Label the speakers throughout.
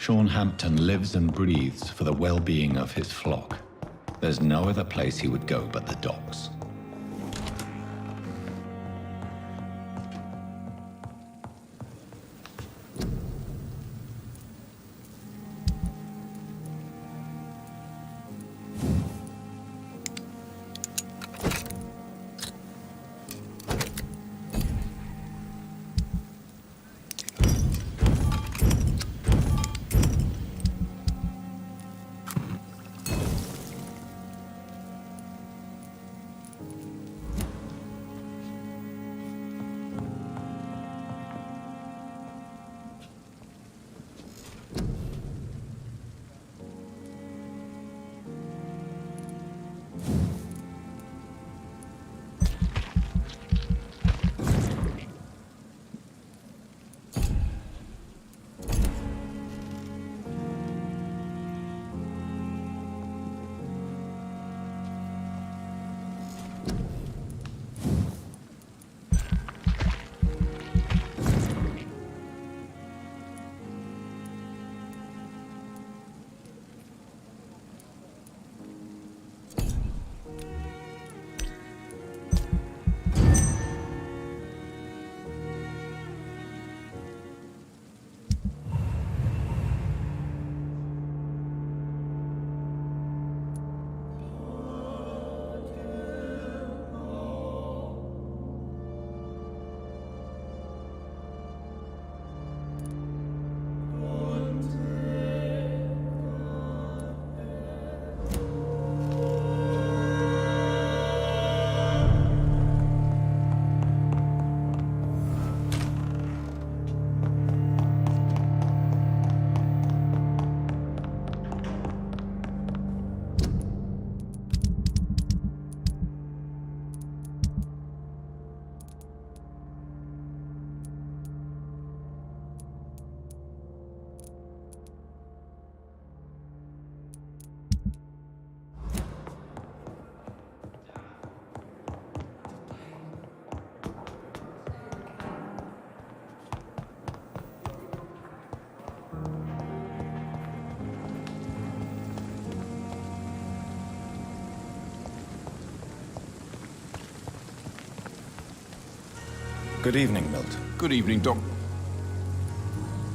Speaker 1: Sean Hampton lives and breathes for the well-being of his flock. There's no other place he would go but the docks.
Speaker 2: Good evening, Milt.
Speaker 3: Good evening, Doc.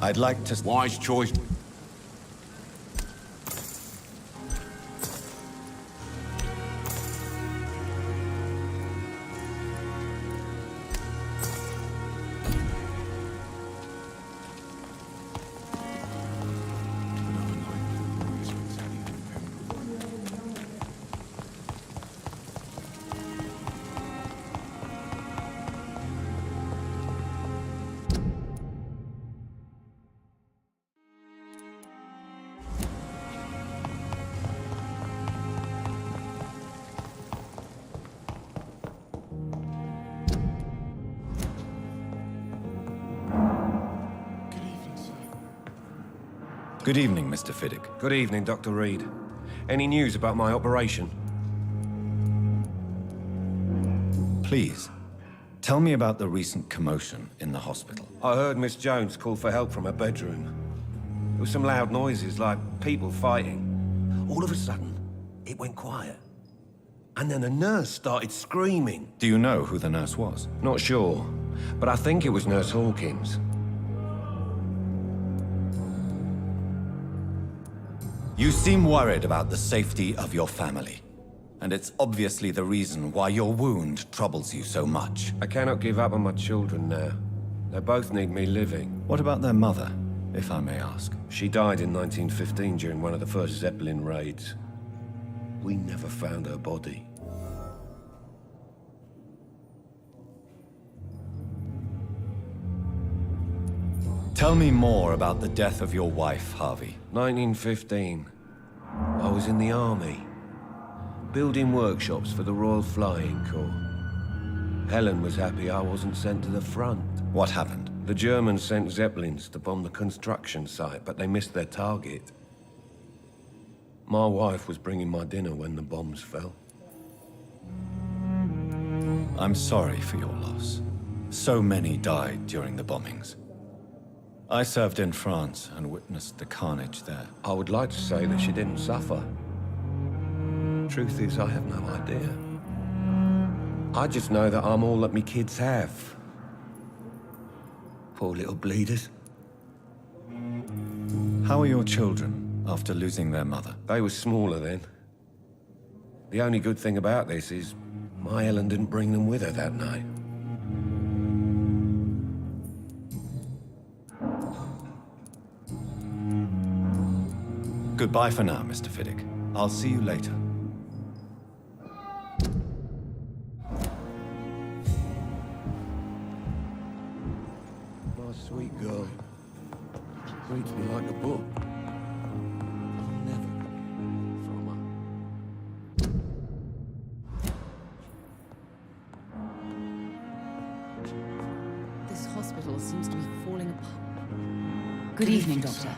Speaker 2: I'd like to...
Speaker 3: Wise choice.
Speaker 2: Good evening, Mr. Fiddick.
Speaker 4: Good evening, Dr. Reed. Any news about my operation?
Speaker 2: Please, tell me about the recent commotion in the hospital.
Speaker 4: I heard Miss Jones call for help from her bedroom. There were some loud noises, like people fighting. All of a sudden, it went quiet. And then a nurse started screaming.
Speaker 2: Do you know who the nurse was?
Speaker 4: Not sure, but I think it was Nurse Hawkins.
Speaker 2: You seem worried about the safety of your family. And it's obviously the reason why your wound troubles you so much.
Speaker 4: I cannot give up on my children now. They both need me living.
Speaker 2: What about their mother, if I may ask?
Speaker 4: She died in 1915 during one of the first Zeppelin raids. We never found her body.
Speaker 2: Tell me more about the death of your wife, Harvey.
Speaker 4: 1915. I was in the army, building workshops for the Royal Flying Corps. Helen was happy I wasn't sent to the front.
Speaker 2: What happened?
Speaker 4: The Germans sent Zeppelins to bomb the construction site, but they missed their target. My wife was bringing my dinner when the bombs fell.
Speaker 2: I'm sorry for your loss. So many died during the bombings. I served in France and witnessed the carnage there.
Speaker 4: I would like to say that she didn't suffer. Truth is, I have no idea. I just know that I'm all that me kids have. Poor little bleeders.
Speaker 2: How are your children after losing their mother?
Speaker 4: They were smaller then. The only good thing about this is my Ellen didn't bring them with her that night.
Speaker 2: Goodbye for now, Mr. Fiddick. I'll see you later.
Speaker 4: My sweet girl. Reads me like a book. I'll never get from her.
Speaker 3: This hospital seems to be falling apart. Good evening, Doctor.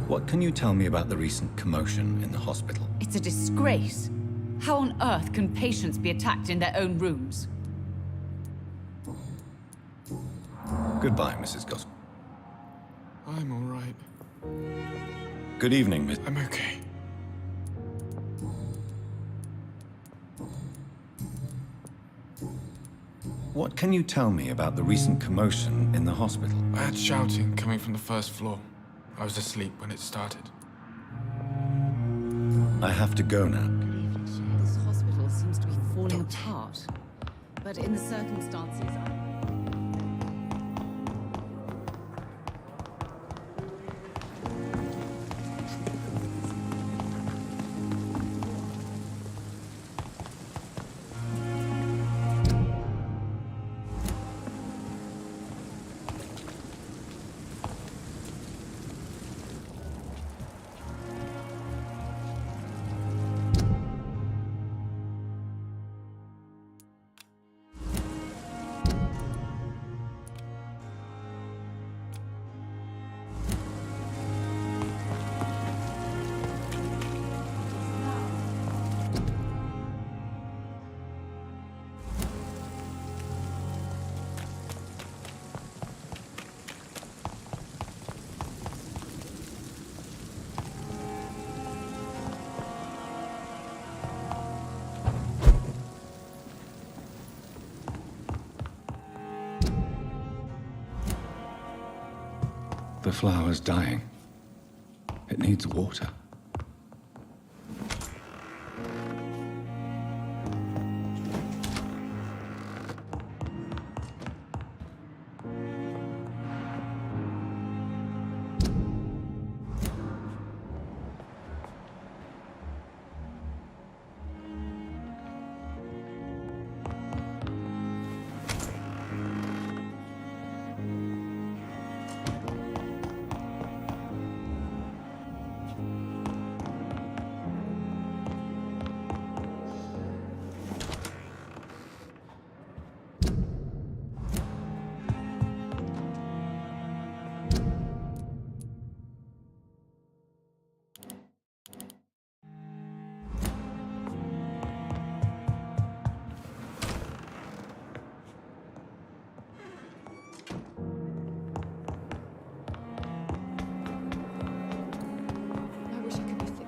Speaker 2: What can you tell me about the recent commotion in the hospital?
Speaker 3: It's a disgrace. How on earth can patients be attacked in their own rooms?
Speaker 2: Goodbye, Mrs. Gospel.
Speaker 5: I'm all right.
Speaker 2: Good evening, Miss...
Speaker 5: I'm okay.
Speaker 2: What can you tell me about the recent commotion in the hospital?
Speaker 5: I had shouting coming from the first floor. I was asleep when it started.
Speaker 2: I have to go now.
Speaker 5: Good evening, sir.
Speaker 3: This hospital seems to be falling apart. But in the circumstances...
Speaker 1: The flower's dying. It needs water.
Speaker 3: I wish I could be fit.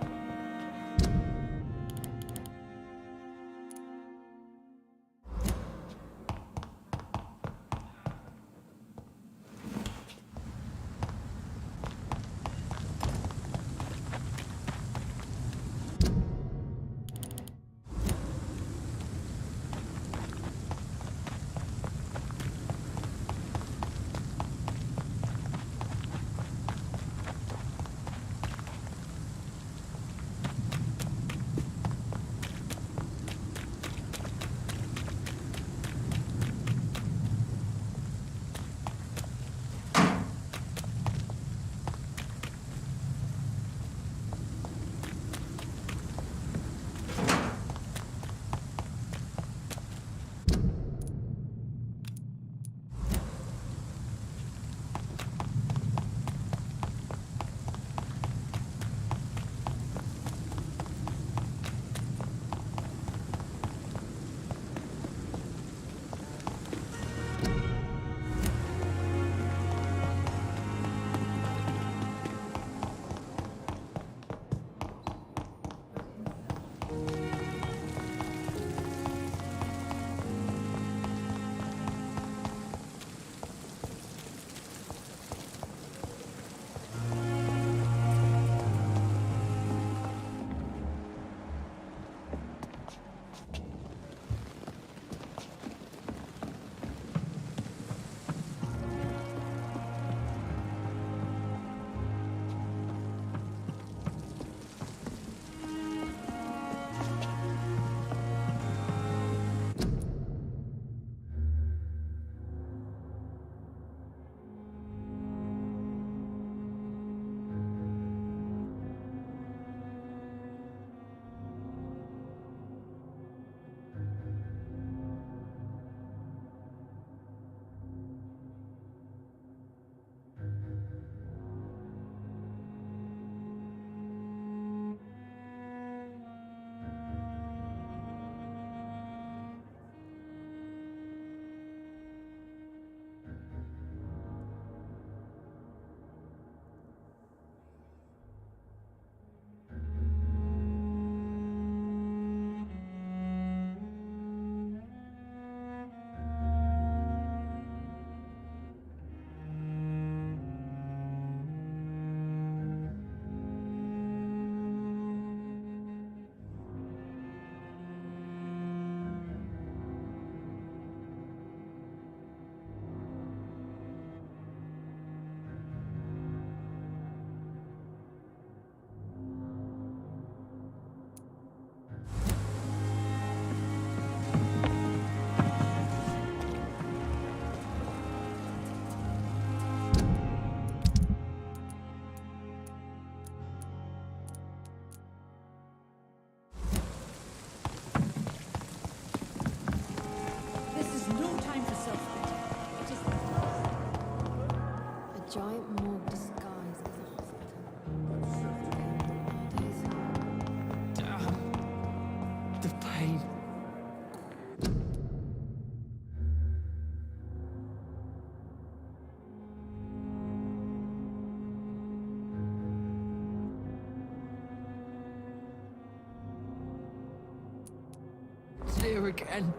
Speaker 6: giant morgue disguised as a hospital. Damn. The pain. It's here again.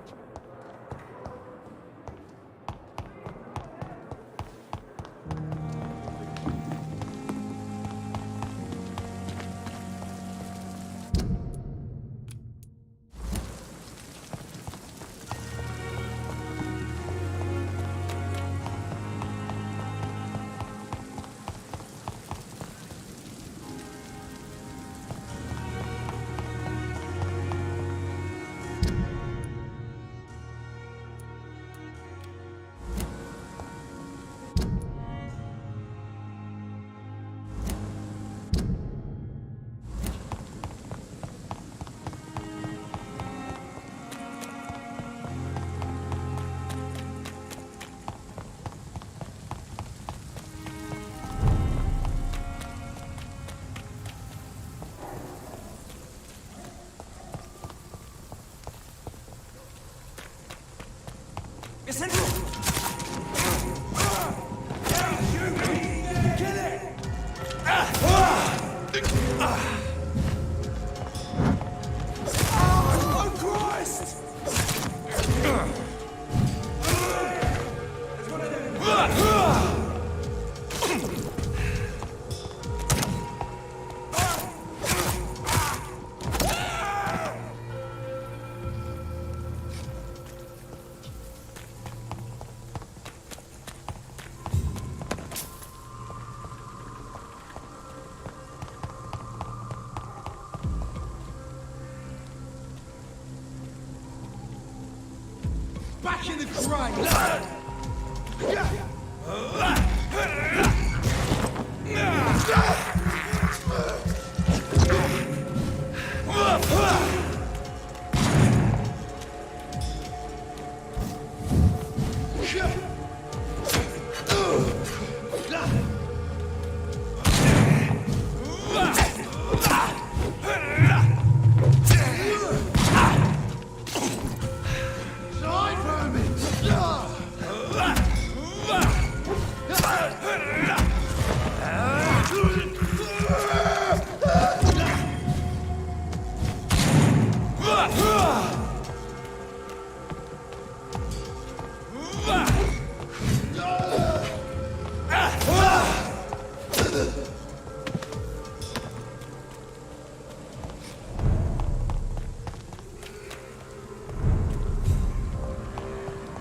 Speaker 7: Back in the grave!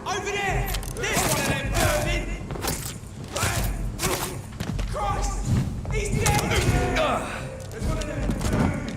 Speaker 7: Over there! There's one of them vermin! Christ! He's dead! There's one of them vermin!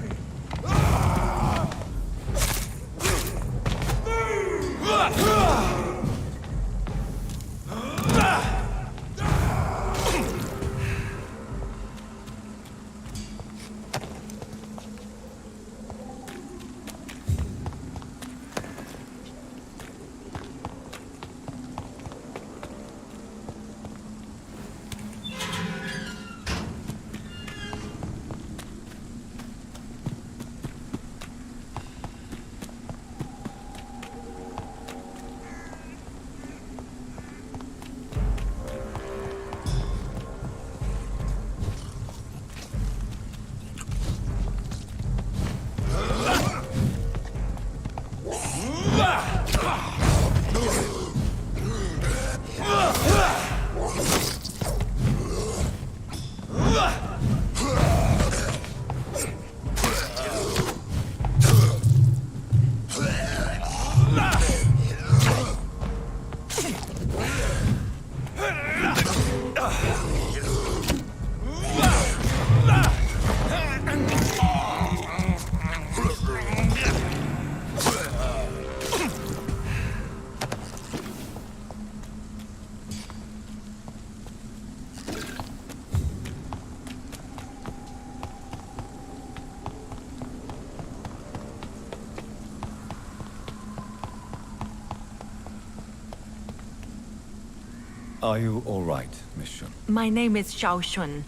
Speaker 2: Are you all right, Miss Shun?
Speaker 8: My name is Xiao Shun.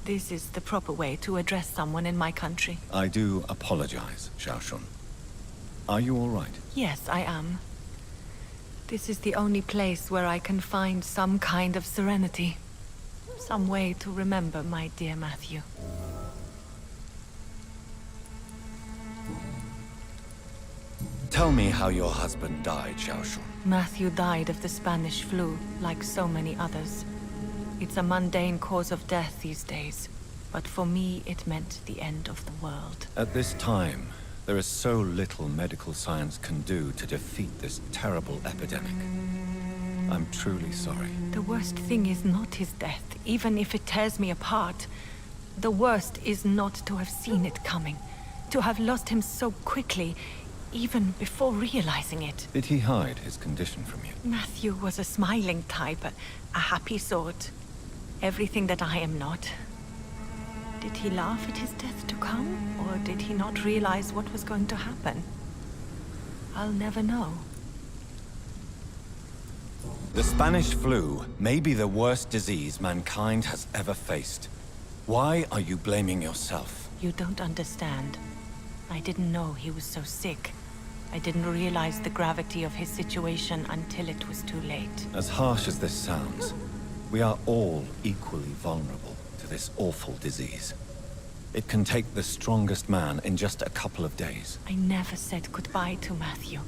Speaker 8: This is the proper way to address someone in my country.
Speaker 2: I do apologize, Xiao Shun. Are you all right?
Speaker 8: Yes, I am. This is the only place where I can find some kind of serenity. Some way to remember my dear Matthew.
Speaker 2: Tell me how your husband died, Xiao Shun.
Speaker 8: Matthew died of the Spanish flu, like so many others. It's a mundane cause of death these days, but for me it meant the end of the world.
Speaker 2: At this time, there is so little medical science can do to defeat this terrible epidemic. I'm truly sorry.
Speaker 8: The worst thing is not his death, even if it tears me apart. The worst is not to have seen it coming, to have lost him so quickly, even before realizing it.
Speaker 2: Did he hide his condition from you?
Speaker 8: Matthew was a smiling type, a happy sort. Everything that I am not. Did he laugh at his death to come, or did he not realize what was going to happen? I'll never know.
Speaker 2: The Spanish flu may be the worst disease mankind has ever faced. Why are you blaming yourself?
Speaker 8: You don't understand. I didn't know he was so sick. I didn't realize the gravity of his situation until it was too late.
Speaker 2: As harsh as this sounds, we are all equally vulnerable to this awful disease. It can take the strongest man in just a couple of days.
Speaker 8: I never said goodbye to Matthew.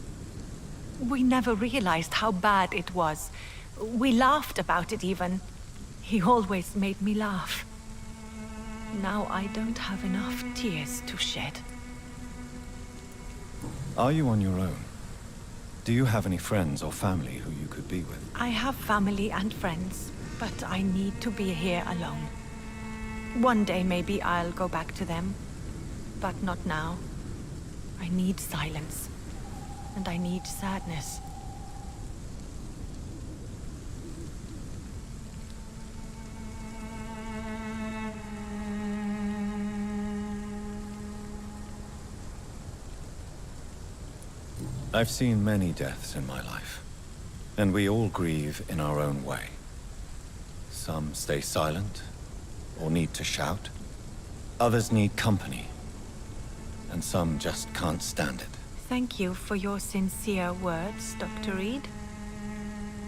Speaker 8: We never realized how bad it was. We laughed about it even. He always made me laugh. Now I don't have enough tears to shed.
Speaker 2: Are you on your own? Do you have any friends or family who you could be with?
Speaker 8: I have family and friends, but I need to be here alone. One day maybe I'll go back to them, but not now. I need silence, and I need sadness.
Speaker 2: I've seen many deaths in my life, and we all grieve in our own way. Some stay silent, or need to shout. Others need company, and some just can't stand it.
Speaker 8: Thank you for your sincere words, Dr. Reed.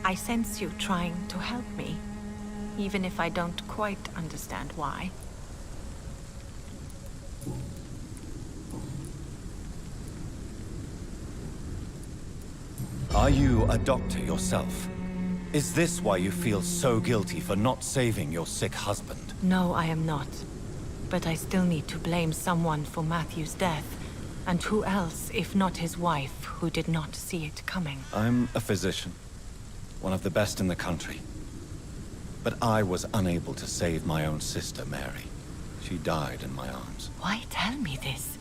Speaker 8: I sense you trying to help me, even if I don't quite understand why.
Speaker 2: Are you a doctor yourself? Is this why you feel so guilty for not saving your sick husband?
Speaker 8: No, I am not. But I still need to blame someone for Matthew's death. And who else, if not his wife, who did not see it coming?
Speaker 2: I'm a physician, one of the best in the country. But I was unable to save my own sister, Mary. She died in my arms.
Speaker 8: Why tell me this?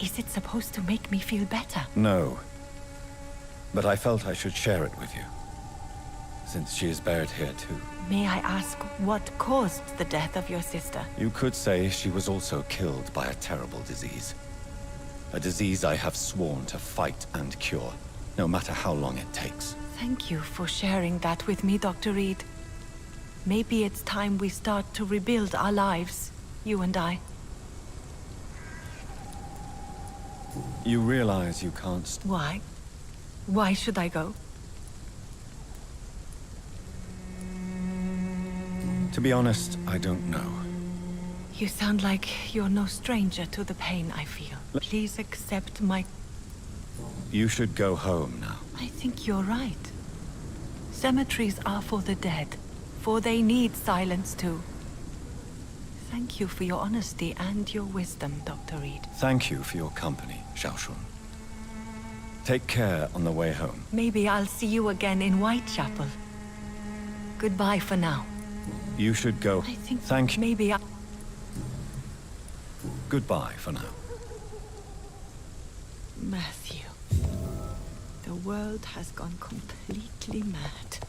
Speaker 8: Is it supposed to make me feel better?
Speaker 2: No. But I felt I should share it with you, since she is buried here too.
Speaker 8: May I ask what caused the death of your sister?
Speaker 2: You could say she was also killed by a terrible disease. A disease I have sworn to fight and cure, no matter how long it takes.
Speaker 8: Thank you for sharing that with me, Dr. Reed. Maybe it's time we start to rebuild our lives, you and I.
Speaker 2: You realize you can't
Speaker 8: Why? Why should I go?
Speaker 2: To be honest, I don't know.
Speaker 8: You sound like you're no stranger to the pain I feel. Please accept my...
Speaker 2: You should go home now.
Speaker 8: I think you're right. Cemeteries are for the dead, for they need silence too. Thank you for your honesty and your wisdom, Dr. Reed.
Speaker 2: Thank you for your company, Xiaoshun. Take care on the way home.
Speaker 8: Maybe I'll see you again in Whitechapel. Goodbye for now.
Speaker 2: You should go.
Speaker 8: I think
Speaker 2: Thank you.
Speaker 8: maybe I...
Speaker 2: Goodbye for now.
Speaker 8: Matthew. The world has gone completely mad.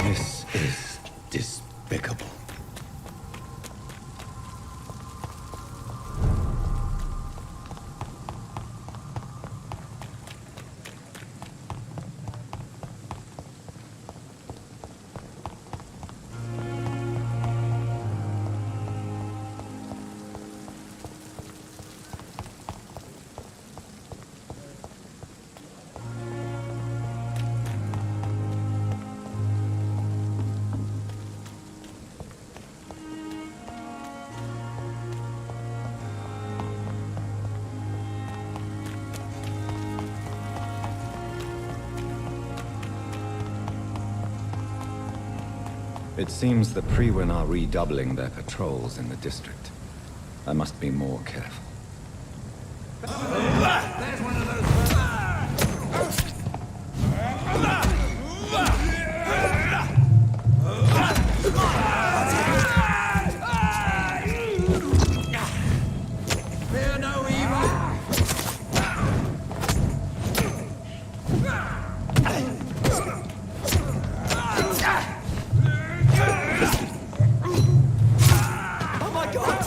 Speaker 1: This is despicable.
Speaker 2: It seems the Priwen are redoubling their patrols in the district. I must be more careful.
Speaker 7: There's one of those. Fear no evil. Oh my God!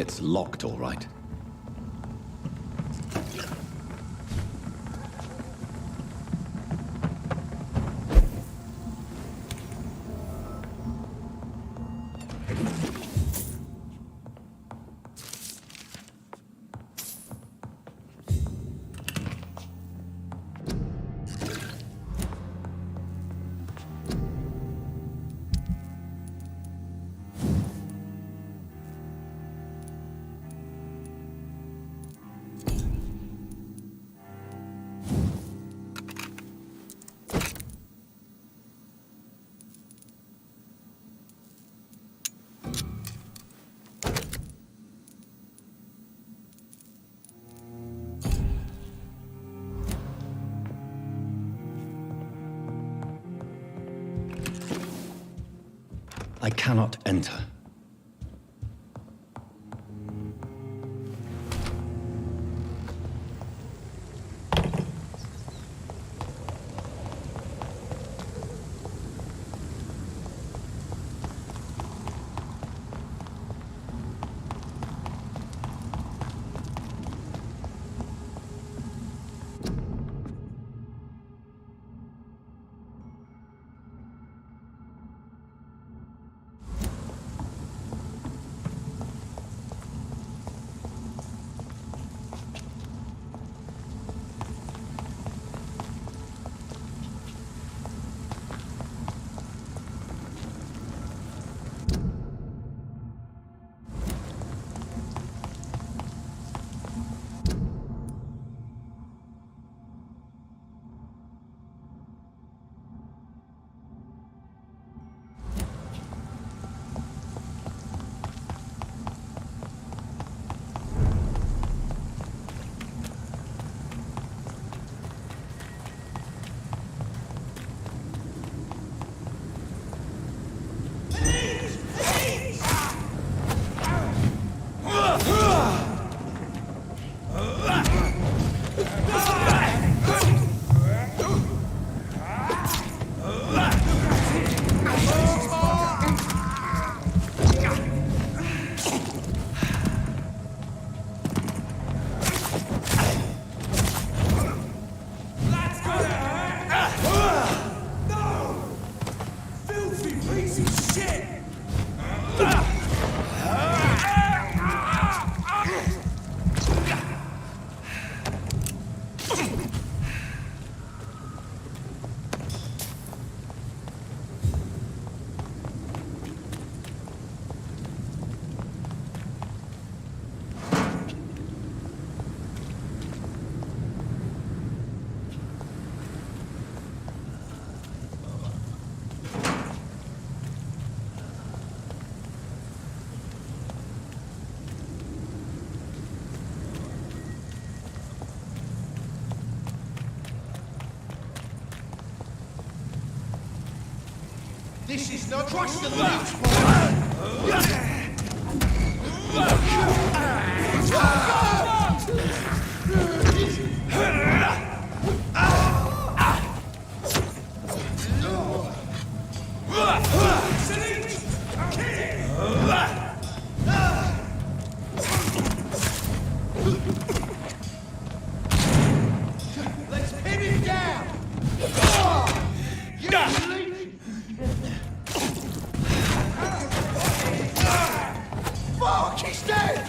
Speaker 1: It's locked, all right. I cannot enter.
Speaker 7: This is not trust the leech, let's pin him down. Fuck, he's dead!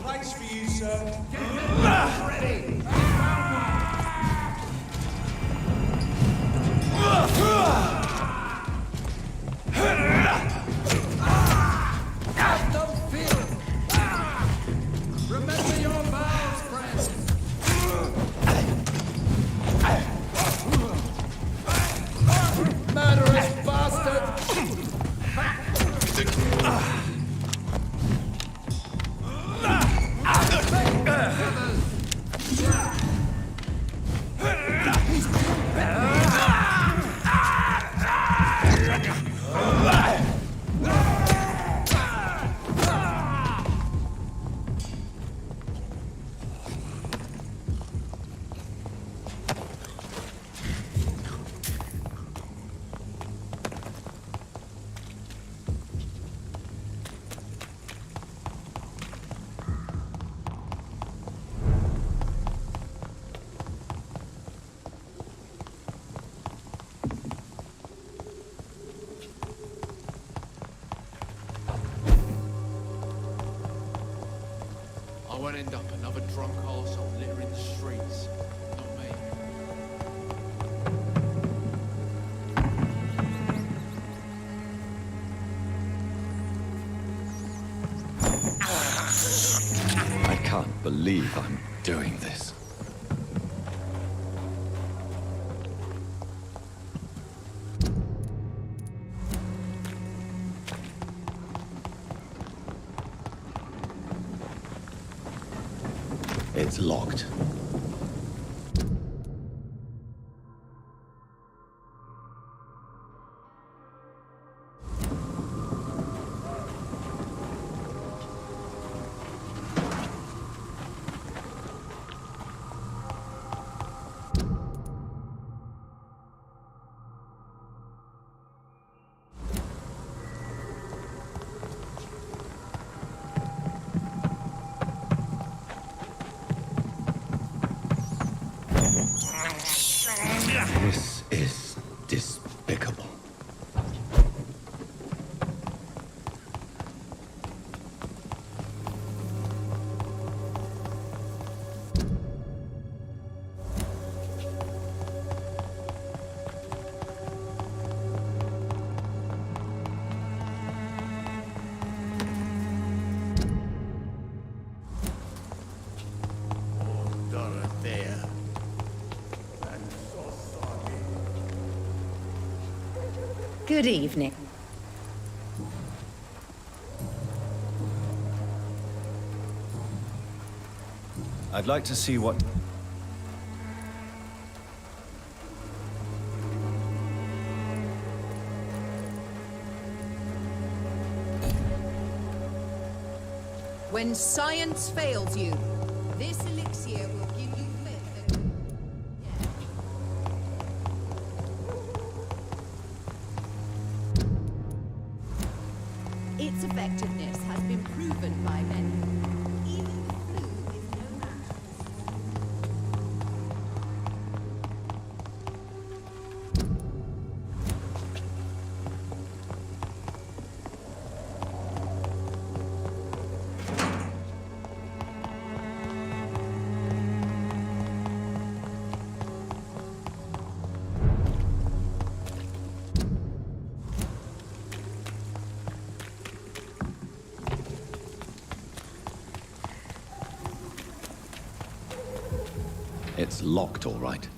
Speaker 7: place for you, sir. Ready. Have no fear. Remember your vows, friends. Murderous bastard!
Speaker 5: I won't end up another drunk arsehole littering the streets. Not me.
Speaker 2: I can't believe I'm doing this.
Speaker 1: It's locked. This is despicable.
Speaker 9: Good evening.
Speaker 2: I'd like to see what...
Speaker 9: When science fails you, this elixir will give you faith that... Its effectiveness has been proven by many. Even the flu is no match.
Speaker 1: It's locked, all right.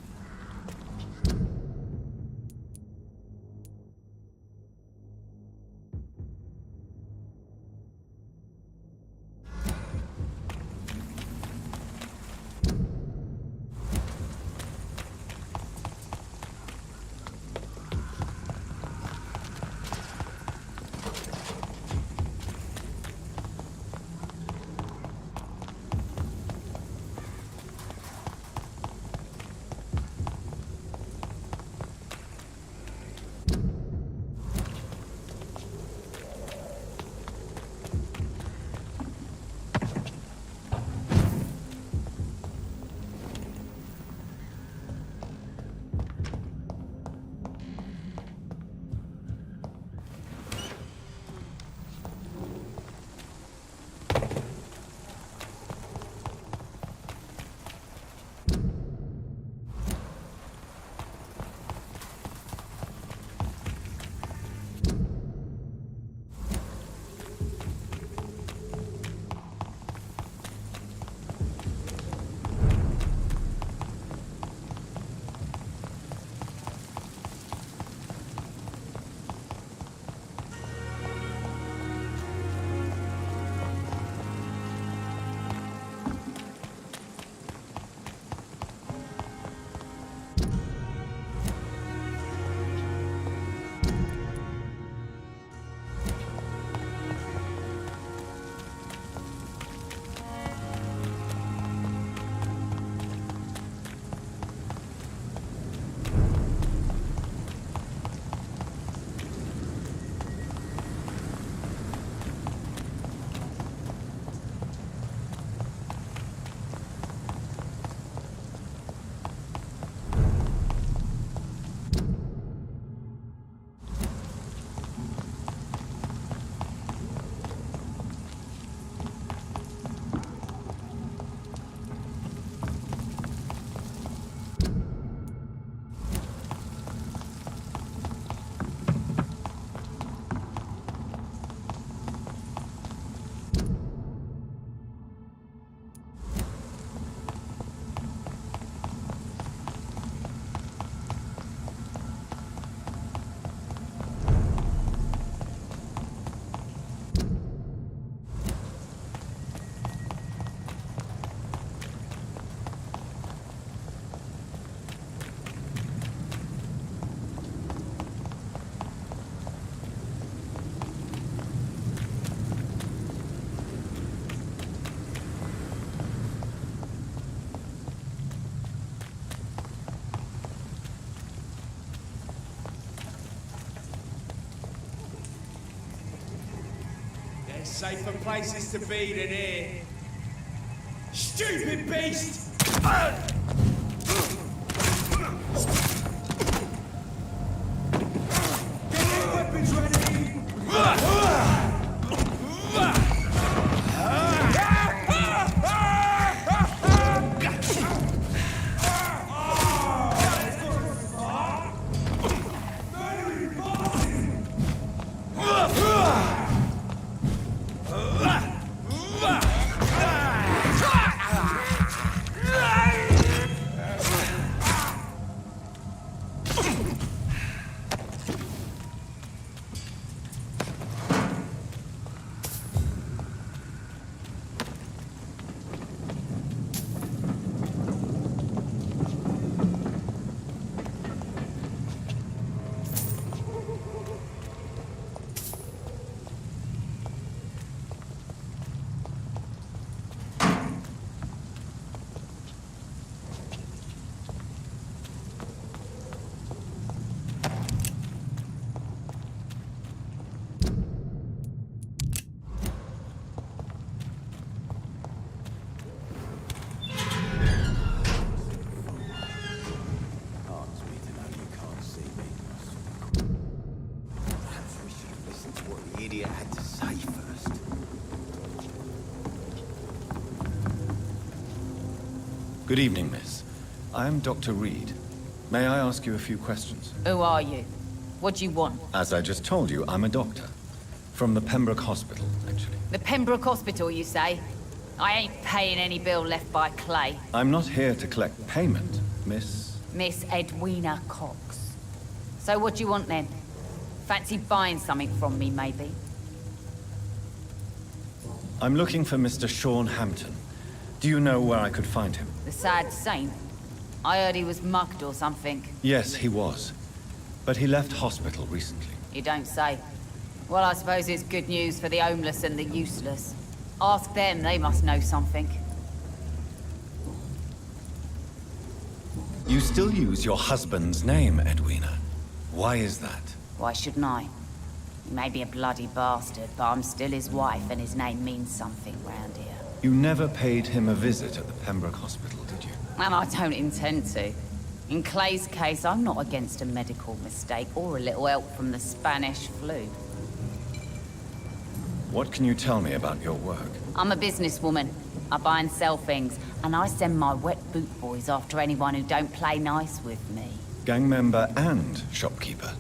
Speaker 7: safer places to be than here. Stupid beast! Get your weapons ready!
Speaker 2: Good evening, miss. I'm Dr. Reed. May I ask you a few questions?
Speaker 3: Who are you? What do you want?
Speaker 2: As I just told you, I'm a doctor. From the Pembroke Hospital, actually.
Speaker 3: The Pembroke Hospital, you say? I ain't paying any bill left by Clay.
Speaker 2: I'm not here to collect payment, miss.
Speaker 3: Miss Edwina Cox. So what do you want then? Fancy buying something from me, maybe?
Speaker 2: I'm looking for Mr. Sean Hampton. Do you know where I could find him?
Speaker 3: The sad saint? I heard he was mugged or something.
Speaker 2: Yes, he was. But he left hospital recently.
Speaker 3: You don't say. Well, I suppose it's good news for the homeless and the useless. Ask them, they must know something.
Speaker 2: You still use your husband's name, Edwina. Why is that?
Speaker 3: Why shouldn't I? He may be a bloody bastard, but I'm still his wife and his name means something round here.
Speaker 2: You never paid him a visit at the Pembroke Hospital, did you?
Speaker 3: And I don't intend to. In Clay's case, I'm not against a medical mistake or a little help from the Spanish flu.
Speaker 2: What can you tell me about your work?
Speaker 3: I'm a businesswoman. I buy and sell things, and I send my wet boot boys after anyone who don't play nice with me.
Speaker 2: Gang member and shopkeeper.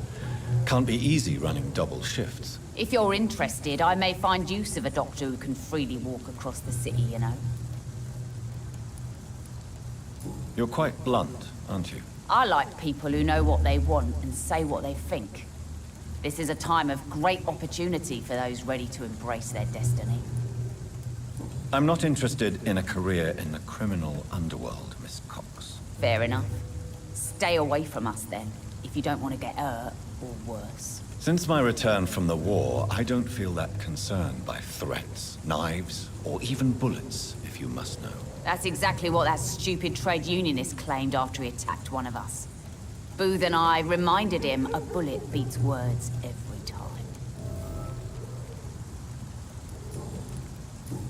Speaker 2: Can't be easy running double shifts.
Speaker 3: If you're interested, I may find use of a doctor who can freely walk across the city, you know.
Speaker 2: You're quite blunt, aren't you?
Speaker 3: I like people who know what they want and say what they think. This is a time of great opportunity for those ready to embrace their destiny.
Speaker 2: I'm not interested in a career in the criminal underworld, Miss Cox.
Speaker 3: Fair enough. Stay away from us then, if you don't want to get hurt or worse.
Speaker 2: Since my return from the war, I don't feel that concerned by threats, knives, or even bullets, if you must know.
Speaker 3: That's exactly what that stupid trade unionist claimed after he attacked one of us. Booth and I reminded him a bullet beats words every time.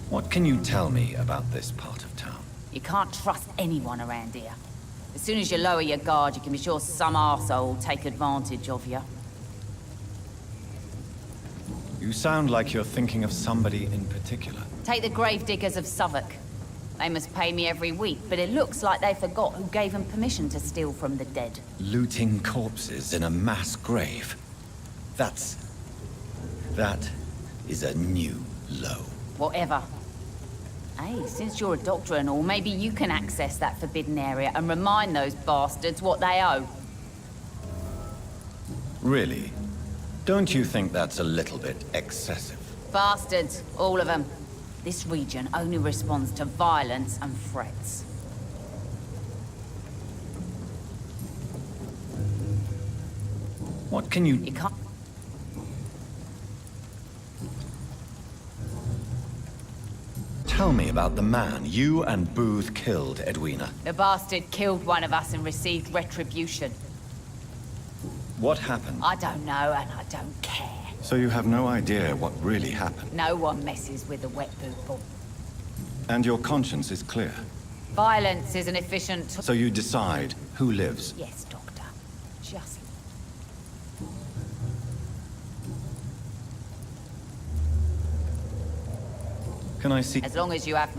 Speaker 2: What can you tell me about this part of town?
Speaker 3: You can't trust anyone around here. As soon as you lower your guard, you can be sure some arsehole will take advantage of you.
Speaker 2: You sound like you're thinking of somebody in particular.
Speaker 3: Take the gravediggers of Southwark. They must pay me every week, but it looks like they forgot who gave them permission to steal from the dead.
Speaker 2: Looting corpses in a mass grave. That is a new low.
Speaker 3: Whatever. Hey, since you're a doctor and all, maybe you can access that forbidden area and remind those bastards what they owe.
Speaker 2: Really? Don't you think that's a little bit excessive?
Speaker 3: Bastards, all of them. This region only responds to violence and threats.
Speaker 2: What can you...
Speaker 3: You can't...
Speaker 2: Tell me about the man you and Booth killed, Edwina.
Speaker 3: The bastard killed one of us and received retribution.
Speaker 2: What happened?
Speaker 3: I don't know and I don't care.
Speaker 2: So you have no idea what really happened,
Speaker 3: No one messes with a wet boot ball.
Speaker 2: and your conscience is clear.
Speaker 3: Violence is an efficient...
Speaker 2: So you decide who lives.
Speaker 3: Yes, Doctor. Just...
Speaker 2: Can I see?
Speaker 3: As long as you have...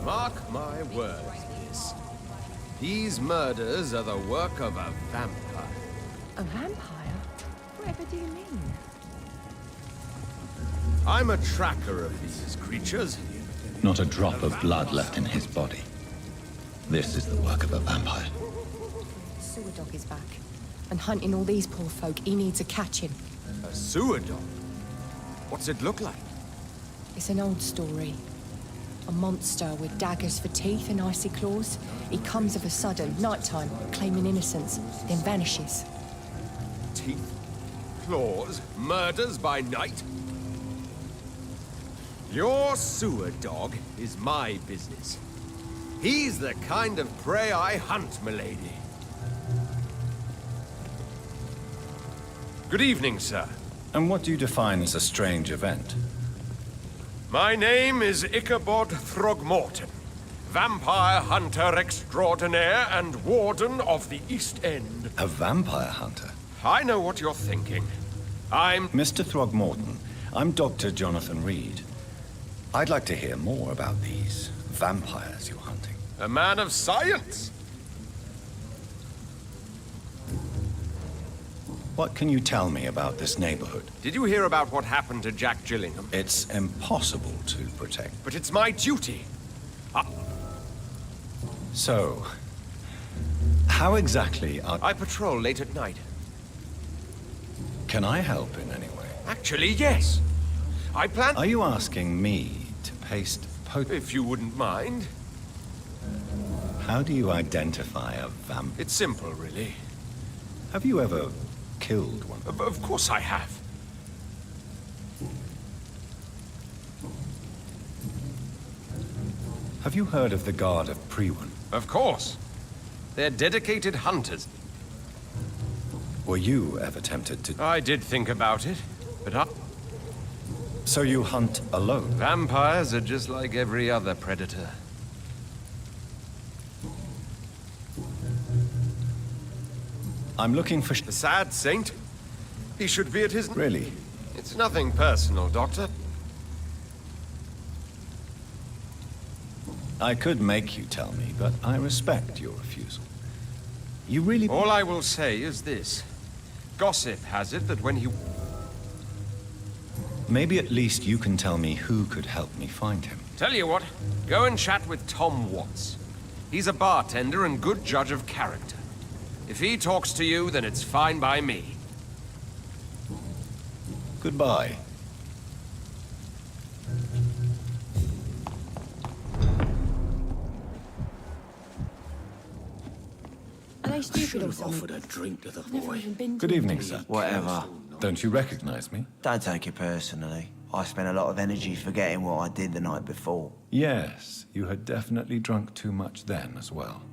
Speaker 4: Mark my words, miss. These murders are the work of a vampire.
Speaker 6: A vampire? Whatever do you mean?
Speaker 4: I'm a tracker of these creatures.
Speaker 1: Not a drop of blood left in his body. This is the work of a vampire.
Speaker 6: Sewer dog is back. And hunting all these poor folk, he needs a catching.
Speaker 4: A sewer dog? What's it look like?
Speaker 6: It's an old story. A monster with daggers for teeth and icy claws. He comes of a sudden, nighttime, claiming innocence, then vanishes.
Speaker 4: Teeth, claws, murders by night? Your sewer dog is my business. He's the kind of prey I hunt, milady. Good evening, sir.
Speaker 2: And what do you define as a strange event?
Speaker 4: My name is Ichabod Throgmorton, vampire hunter extraordinaire and warden of the East End.
Speaker 2: A vampire hunter?
Speaker 4: I know what you're thinking. I'm...
Speaker 2: Mr. Throgmorton, I'm Dr. Jonathan Reed. I'd like to hear more about these vampires you're hunting.
Speaker 4: a man of science.
Speaker 2: What can you tell me about this neighborhood?
Speaker 4: Did you hear about what happened to Jack Gillingham?
Speaker 2: It's impossible to protect.
Speaker 4: But it's my duty.
Speaker 2: So, how exactly are...
Speaker 4: I patrol late at night.
Speaker 2: Can I help in any way?
Speaker 4: Actually, yes. I plan...
Speaker 2: Are you asking me to paste
Speaker 4: If you wouldn't mind.
Speaker 2: How do you identify a vamp?
Speaker 4: It's simple, really.
Speaker 2: Have you ever killed one?
Speaker 4: Of course I have.
Speaker 2: Have you heard of the Guard of Priwen?
Speaker 4: Of course. They're dedicated hunters.
Speaker 2: Were you ever tempted to...
Speaker 4: I did think about it, but
Speaker 2: So you hunt alone?
Speaker 4: vampires are just like every other predator.
Speaker 2: I'm looking for...
Speaker 4: The sad saint? He should be at his...
Speaker 2: Really?
Speaker 4: It's nothing personal, Doctor.
Speaker 2: I could make you tell me, but I respect your refusal. You really...
Speaker 4: All I will say is this. Gossip has it that when he...
Speaker 2: Maybe at least you can tell me who could help me find him.
Speaker 4: Tell you what, go and chat with Tom Watts. He's a bartender and good judge of character. If he talks to you, then it's fine by me.
Speaker 2: Goodbye.
Speaker 6: Are they stupid or something?
Speaker 7: Offered a drink to the
Speaker 6: Never
Speaker 7: boy.
Speaker 6: even been to
Speaker 2: Good
Speaker 6: a
Speaker 2: evening,
Speaker 6: place.
Speaker 2: sir.
Speaker 10: Whatever.
Speaker 2: Don't you recognize me?
Speaker 10: Don't take it personally. I spent a lot of energy forgetting what I did the night before.
Speaker 2: Yes, you had definitely drunk too much then as well.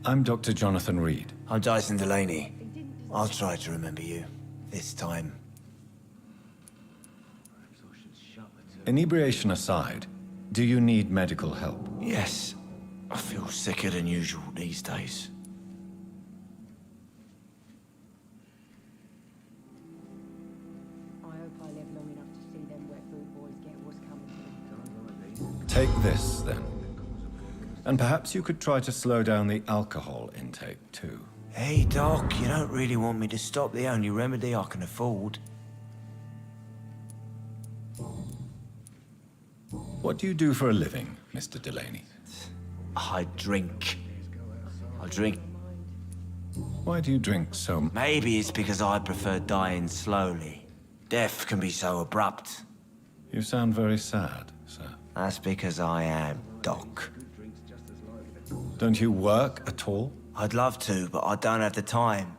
Speaker 2: I'm Dr. Jonathan Reed.
Speaker 10: I'm Dyson Delaney. I'll try to remember you. This time.
Speaker 2: Inebriation aside, do you need medical help?
Speaker 10: Yes. I feel sicker than usual these days.
Speaker 6: I hope I live long enough to see them wet boot boys get what's coming to them.
Speaker 2: Take this, then. And perhaps you could try to slow down the alcohol intake, too.
Speaker 10: Hey, Doc, you don't really want me to stop the only remedy I can afford.
Speaker 2: What do you do for a living, Mr. Delaney?
Speaker 10: I drink. I drink.
Speaker 2: Why do you drink so...
Speaker 10: Maybe it's because I prefer dying slowly. Death can be so abrupt.
Speaker 2: You sound very sad, sir.
Speaker 10: That's because I am, Doc.
Speaker 2: Don't you work at all?
Speaker 10: I'd love to, but I don't have the time.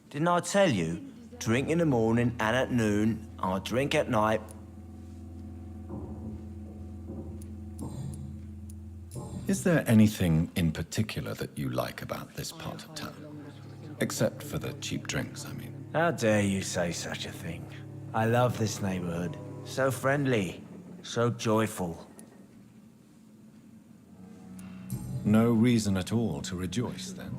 Speaker 10: Didn't I tell you? Drink in the morning and at noon. I'll drink at night.
Speaker 2: Is there anything in particular that you like about this part of town? Except for the cheap drinks, I mean.
Speaker 10: How dare you say such a thing? I love this neighborhood. So friendly, so joyful.
Speaker 2: No reason at all to rejoice, then?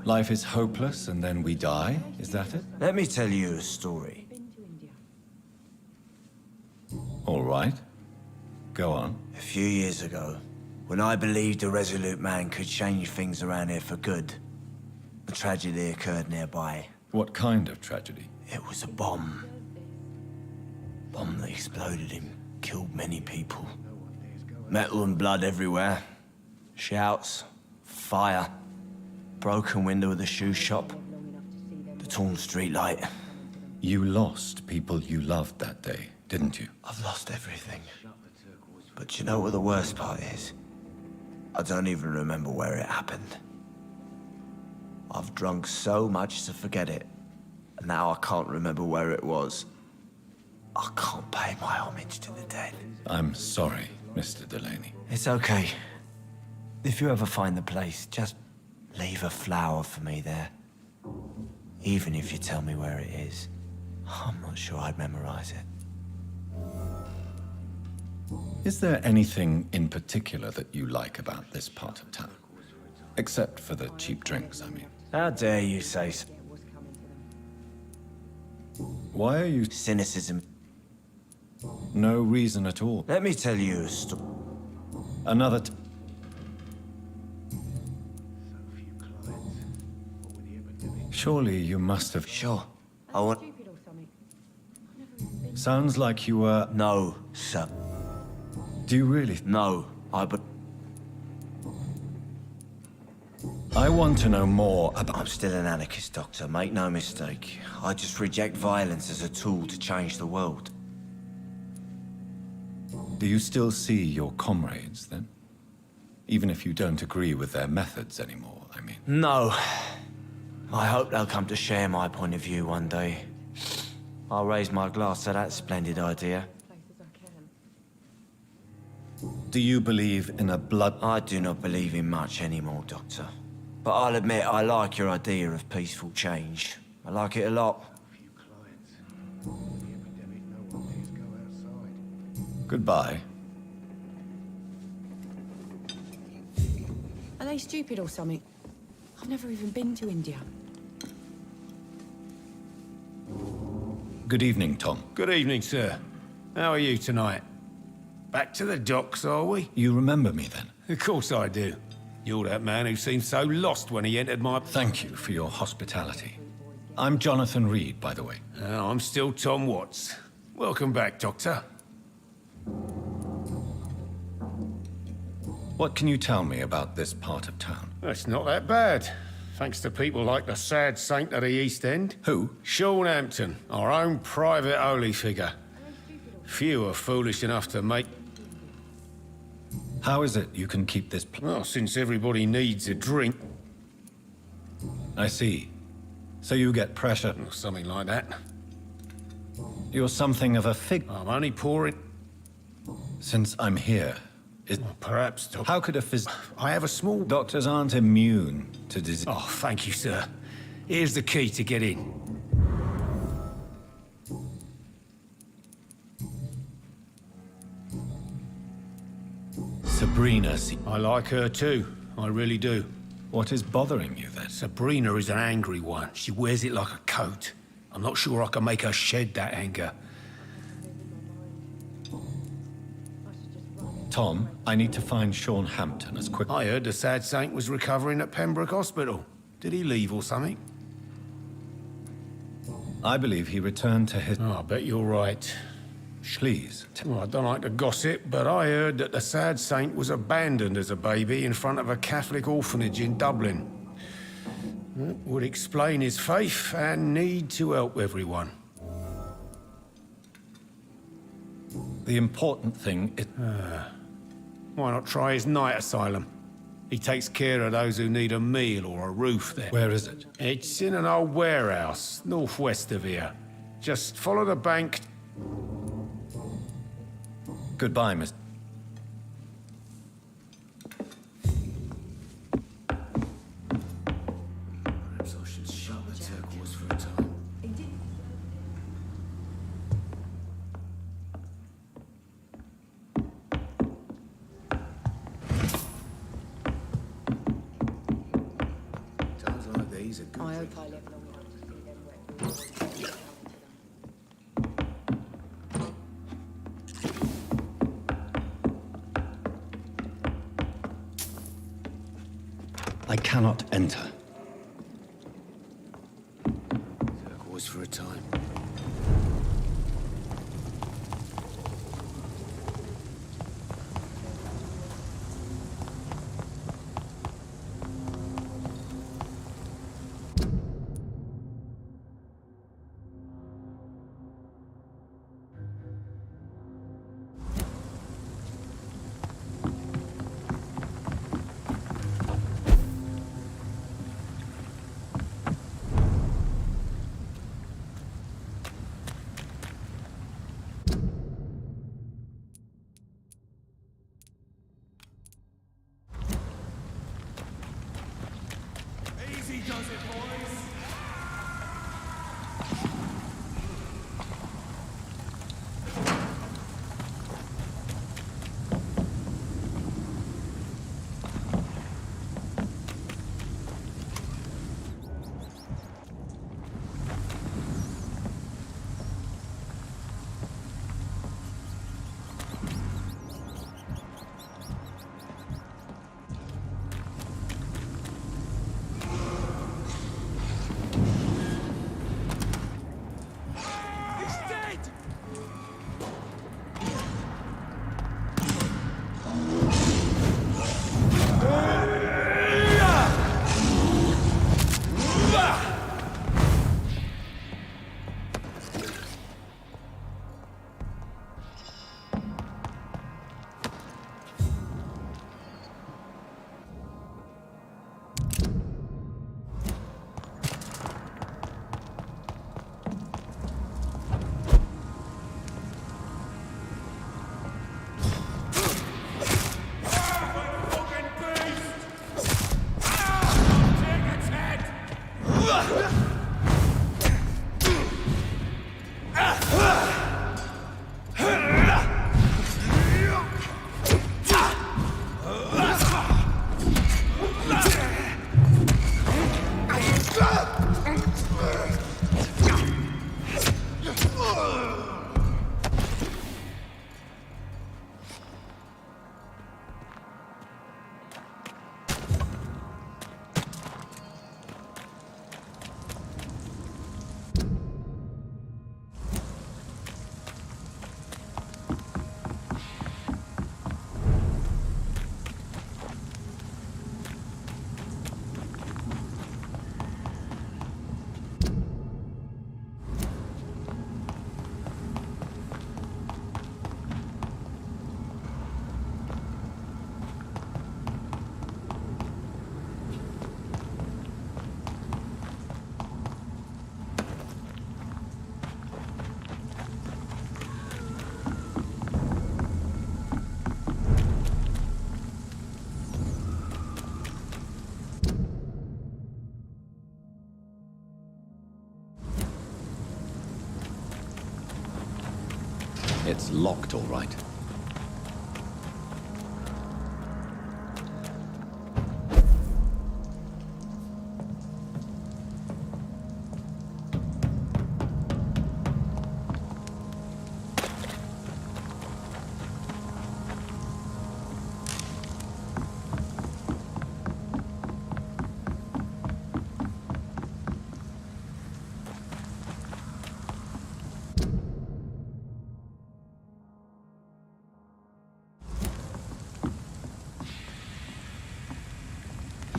Speaker 2: Life is hopeless and then we die, is that it?
Speaker 10: Let me tell you a story.
Speaker 2: All right. Go on.
Speaker 10: A few years ago, when I believed a resolute man could change things around here for good, a tragedy occurred nearby.
Speaker 2: What kind of tragedy?
Speaker 10: It was a bomb. Bomb that exploded and killed many people. Metal and blood everywhere. Shouts, fire, broken window of the shoe shop, the torn streetlight.
Speaker 2: You lost people you loved that day, didn't you?
Speaker 10: I've lost everything. But you know what the worst part is? I don't even remember where it happened. I've drunk so much to forget it, and now I can't remember where it was. I can't pay my homage to the dead.
Speaker 2: I'm sorry, Mr. Delaney.
Speaker 10: It's okay. If you ever find the place, just leave a flower for me there. Even if you tell me where it is. I'm not sure I'd memorize it.
Speaker 2: Is there anything in particular that you like about this part of town? Except for the cheap drinks, I mean.
Speaker 10: How dare you say so?
Speaker 2: Why are you...
Speaker 10: Cynicism.
Speaker 2: No reason at all.
Speaker 10: Let me tell you a story.
Speaker 2: Another Surely you must have...
Speaker 10: Sure. I want...
Speaker 2: Sounds like you were...
Speaker 10: No, sir.
Speaker 2: Do you really...
Speaker 10: No, but...
Speaker 2: I want to know more about...
Speaker 10: I'm still an anarchist, Doctor. Make no mistake. I just reject violence as a tool to change the world.
Speaker 2: Do you still see your comrades, then? Even if you don't agree with their methods anymore, I mean.
Speaker 10: No. I hope they'll come to share my point of view one day. I'll raise my glass to that splendid idea.
Speaker 2: Do you believe in a blood...
Speaker 10: I do not believe in much anymore, Doctor. But I'll admit I like your idea of peaceful change. I like it a lot.
Speaker 2: Goodbye.
Speaker 6: Are they stupid or something? I've never even been to India.
Speaker 2: Good evening, Tom.
Speaker 4: Good evening, sir. How are you tonight? Back to the docks, are we?
Speaker 2: You remember me, then?
Speaker 4: Of course I do. You're that man who seemed so lost when he entered my...
Speaker 2: Thank you for your hospitality. I'm Jonathan Reed, by the way.
Speaker 4: I'm still Tom Watts. Welcome back, Doctor.
Speaker 2: What can you tell me about this part of town?
Speaker 4: It's not that bad. Thanks to people like the sad saint of the East End.
Speaker 2: Who?
Speaker 4: Sean Hampton, our own private holy figure. Few are foolish enough to make...
Speaker 2: How is it you can keep this...
Speaker 4: Well, since everybody needs a drink.
Speaker 2: I see. So you get pressure.
Speaker 4: Or something like that.
Speaker 2: You're something of a fig...
Speaker 4: I'm only pouring...
Speaker 2: Since I'm here,
Speaker 4: Perhaps, Doctor.
Speaker 2: how could a
Speaker 4: I have a small...
Speaker 2: Doctors aren't immune to disease.
Speaker 4: Oh, thank you, sir. Here's the key to get in.
Speaker 2: Sabrina,
Speaker 4: I like her too. I really do.
Speaker 2: what is bothering you then?
Speaker 4: Sabrina is an angry one. She wears it like a coat. I'm not sure I can make her shed that anger.
Speaker 2: Tom, I need to find Sean Hampton as quick...
Speaker 4: I heard the sad saint was recovering at Pembroke Hospital. Did he leave or something?
Speaker 2: I believe he returned to his...
Speaker 4: Oh, I bet you're right.
Speaker 2: Please.
Speaker 4: Well, I don't like to gossip, but I heard that the sad saint was abandoned as a baby in front of a Catholic orphanage in Dublin. That would explain his faith and need to help everyone.
Speaker 2: The important thing is...
Speaker 4: Why not try his night asylum? He takes care of those who need a meal or a roof there.
Speaker 2: Where is it?
Speaker 4: It's in an old warehouse, northwest of here. Just follow the bank.
Speaker 2: Goodbye, Miss...
Speaker 4: Perhaps I should shut the turquoise for a time. Times like these are good.
Speaker 6: I hope I live long enough to see them wet doors and coming to them.
Speaker 1: I cannot enter.
Speaker 4: Turquoise for a time.
Speaker 7: Easy does it, boys. He's dead! Fucking beast! Take its head!
Speaker 1: It's locked, all right.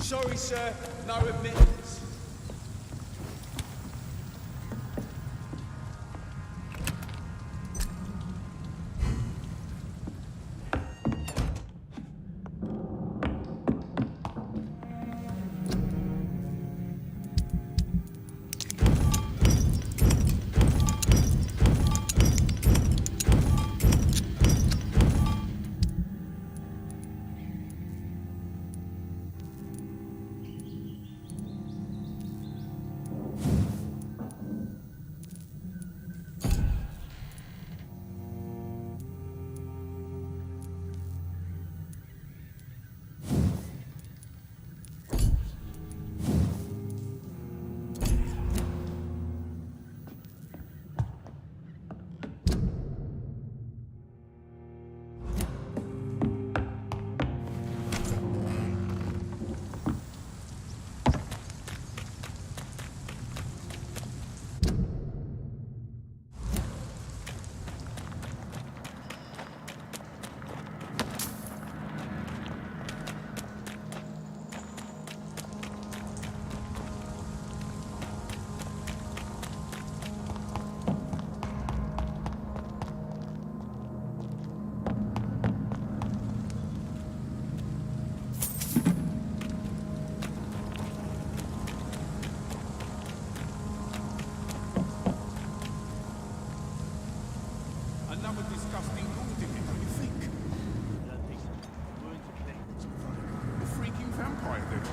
Speaker 7: Sorry, sir. No admittance.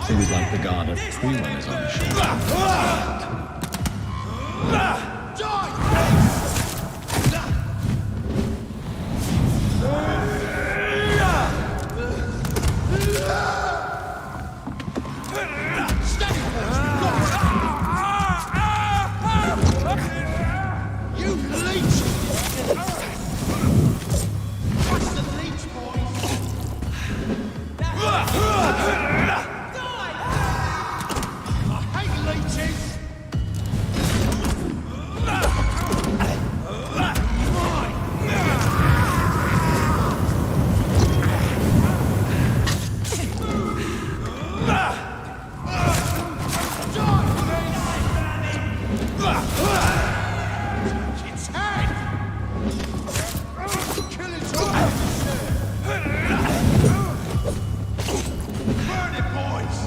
Speaker 1: Seems like the guard at Freeman is on shore.
Speaker 7: You leech! Watch the leech, boys! I hate leeches! Its head! Kill its own! Burn it, boys!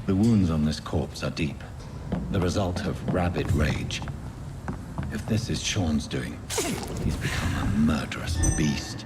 Speaker 1: The wounds on this corpse are deep, the result of rabid rage. If this is Sean's doing, he's become a murderous beast.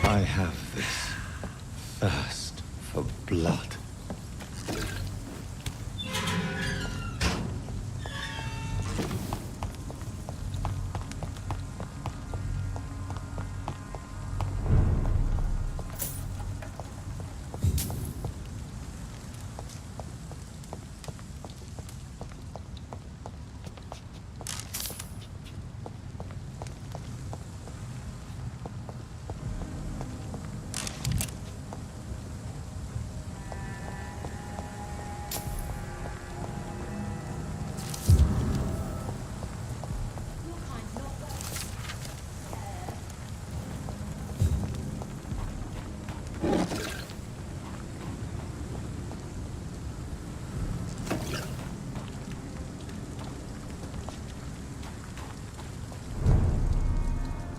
Speaker 1: I have this thirst for blood.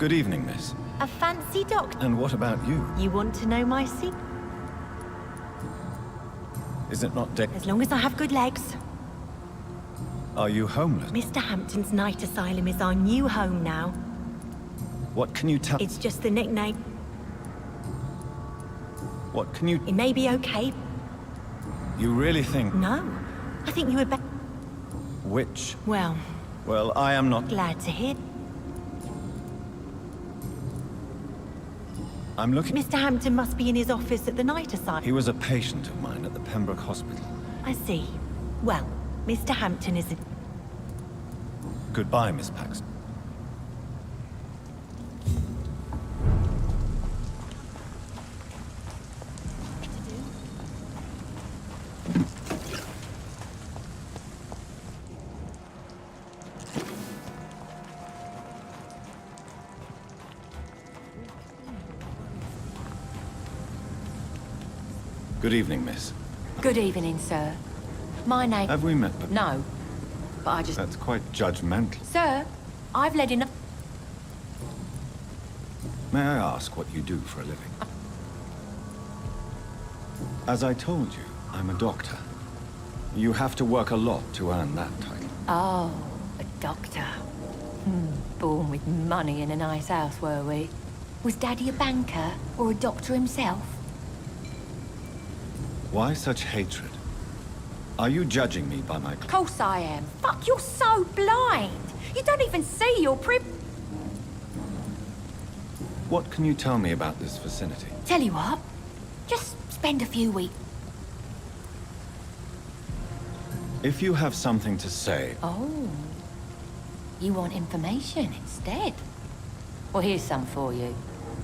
Speaker 2: Good evening, miss.
Speaker 8: A fancy doctor.
Speaker 2: And what about you?
Speaker 8: You want to know my secret?
Speaker 2: Is it not day?
Speaker 8: As long as I have good legs.
Speaker 2: Are you homeless?
Speaker 8: Mr. Hampton's night asylum is our new home now.
Speaker 2: What can you tell?
Speaker 8: It's just the nickname.
Speaker 2: What can you...
Speaker 8: It may be okay.
Speaker 2: You really think...
Speaker 8: No. I think you would be...
Speaker 2: Which?
Speaker 8: Well,
Speaker 2: Well, I am not...
Speaker 8: glad to hear.
Speaker 2: I'm looking...
Speaker 8: Mr. Hampton must be in his office at the night asylum.
Speaker 2: He was a patient of mine at the Pembroke Hospital.
Speaker 8: I see. Well, Mr. Hampton is a...
Speaker 2: Goodbye, Miss Paxton. Good evening, miss.
Speaker 11: Good evening, sir. My name...
Speaker 2: Have we met before?
Speaker 11: No. But I just...
Speaker 2: That's quite judgmental.
Speaker 11: Sir, I've led enough...
Speaker 2: May I ask what you do for a living? As I told you, I'm a doctor. You have to work a lot to earn that title.
Speaker 11: Oh, a doctor. Born with money in a nice house, were we? Was Daddy a banker or a doctor himself?
Speaker 2: Why such hatred? Are you judging me by my...
Speaker 11: Of course I am. Fuck, you're so blind. You don't even see your
Speaker 2: What can you tell me about this vicinity?
Speaker 11: Tell you what, just spend a few weeks...
Speaker 2: If you have something to say...
Speaker 11: Oh. You want information instead? Well, here's some for you.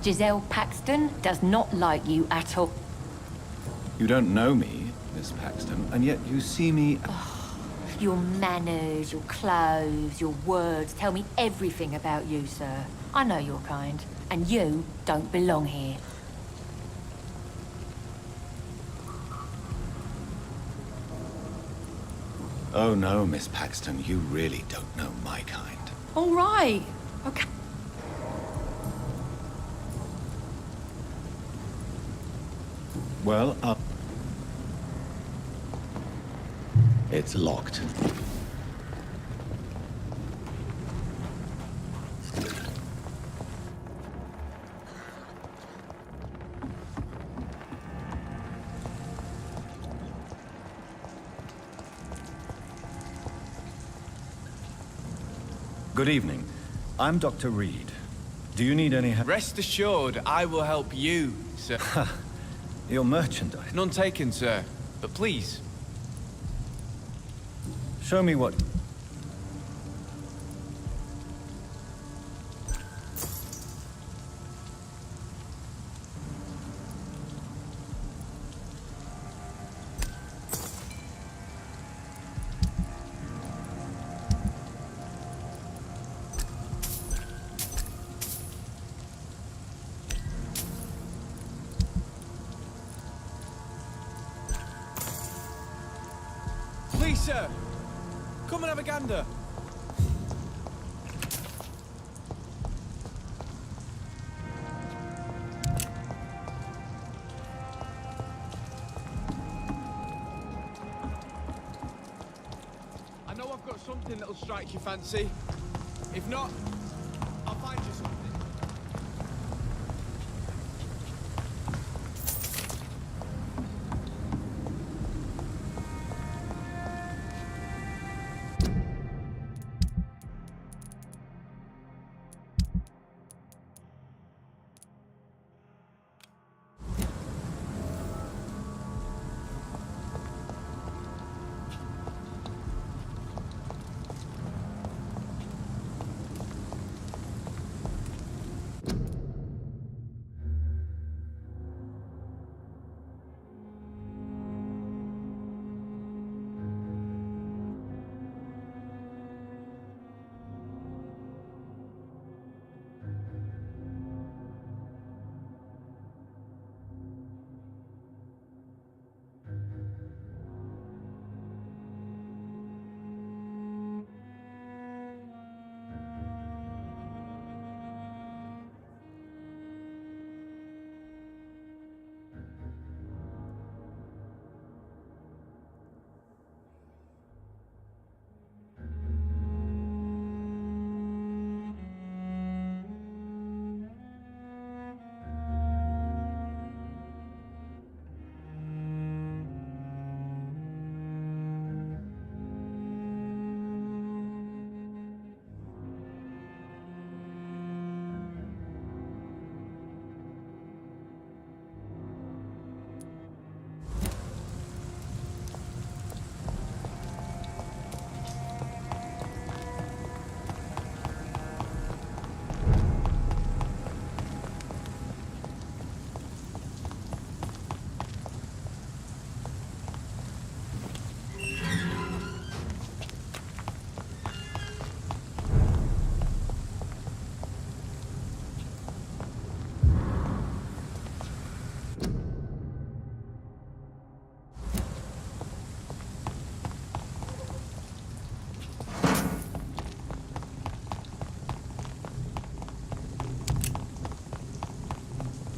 Speaker 11: Giselle Paxton does not like you at all.
Speaker 2: You don't know me, Miss Paxton, and yet you see me...
Speaker 11: Your manners, your clothes, your words tell me everything about you, sir. I know your kind, and you don't belong here.
Speaker 2: Oh no, Miss Paxton, you really don't know my kind.
Speaker 11: All right. Okay.
Speaker 2: Well,
Speaker 1: It's locked.
Speaker 2: good evening. I'm Dr. Reed. Do you need any help?
Speaker 5: Rest assured, I will help you, sir.
Speaker 2: Your merchandise.
Speaker 5: None taken, sir. But please.
Speaker 2: Show me what...
Speaker 5: Please, sir. Come and have a gander. I know I've got something that'll strike your fancy. If not, I'll find you something.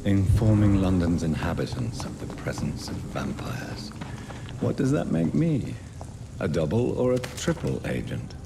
Speaker 1: Informing London's inhabitants of the presence of vampires. What does that make me? A double or a triple agent?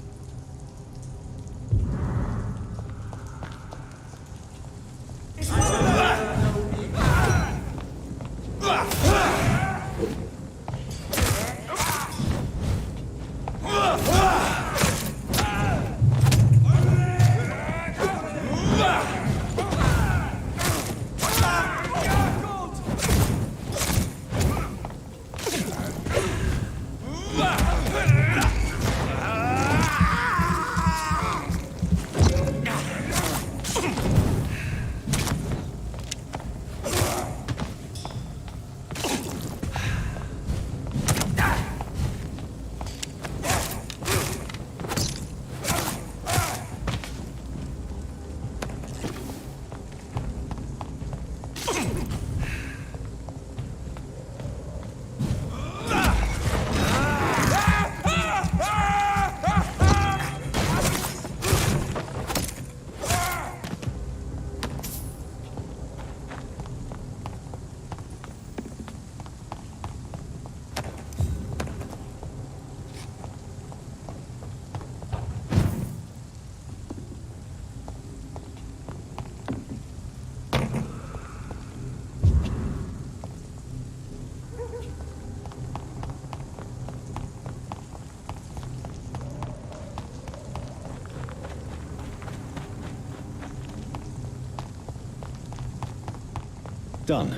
Speaker 1: Done.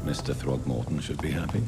Speaker 1: Mr. Throgmorton should be happy.